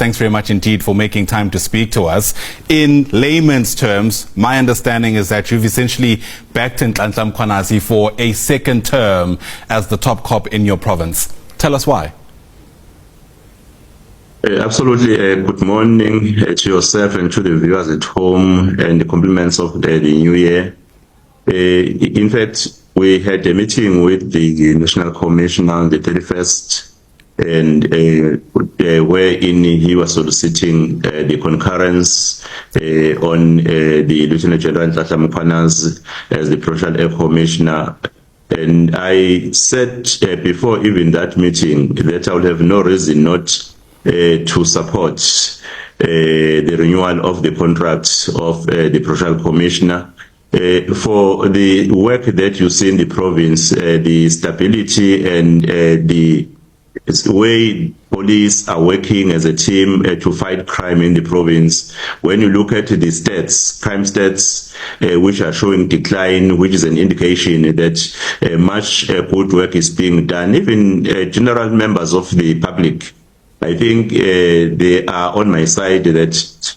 Thanks very much indeed for making time to speak to us. In layman's terms, my understanding is that you've essentially backed Nhlanhla Mkhwanazi for a second term as the top cop in your province. Tell us why. Absolutely. Good morning to yourself and to the viewers at home, and the compliments of the new year. In fact, we had a meeting with the National Commissioner on the 31st, and wherein he was soliciting the concurrence on the Lieutenant General Nhlanhla Mkhwanazi as the Provincial Air Commissioner. And I said before even that meeting that I would have no reason not to support the renewal of the contract of the Provincial Commissioner. For the work that you see in the province, the stability and the way police are working as a team to fight crime in the province. When you look at the stats, crime stats, which are showing decline, which is an indication that much good work is being done. Even general members of the public, I think they are on my side that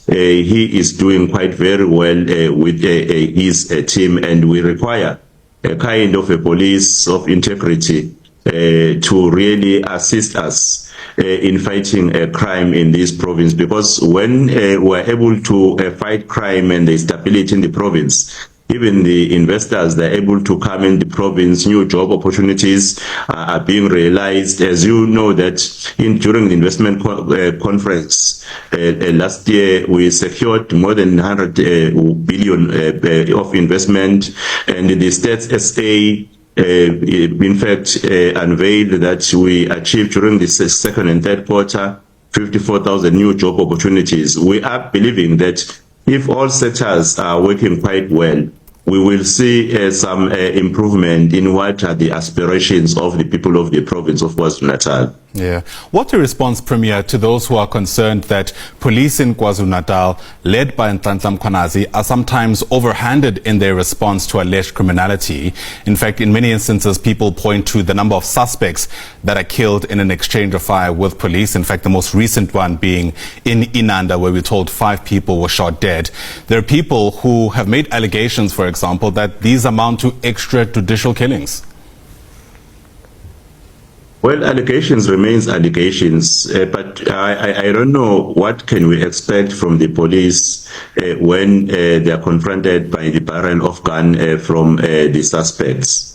he is doing quite very well with his team, and we require a kind of a police of integrity to really assist us in fighting crime in this province, because when we're able to fight crime and the stability in the province, even the investors, they're able to come in the province, new job opportunities are being realized. As you know that during the investment conference last year, we secured more than 100 billion of investment, and the Stats SA in fact unveiled that we achieved during the second and third quarter 54,000 new job opportunities. We are believing that if all sectors are working quite well, we will see some improvement in what are the aspirations of the people of the province of KwaZulu-Natal. Yeah. What's your response, Premier, to those who are concerned that police in KwaZulu-Natal, led by Nhlanhla Mkhwanazi, are sometimes overhanded in their response to alleged criminality? In fact, in many instances, people point to the number of suspects that are killed in an exchange of fire with police. In fact, the most recent one being in Inanda, where we're told 5 people were shot dead. There are people who have made allegations, for example, that these amount to extrajudicial killings. Well, allegations remains allegations, but I don't know what can we expect from the police when they are confronted by the barrel of gun from the suspects.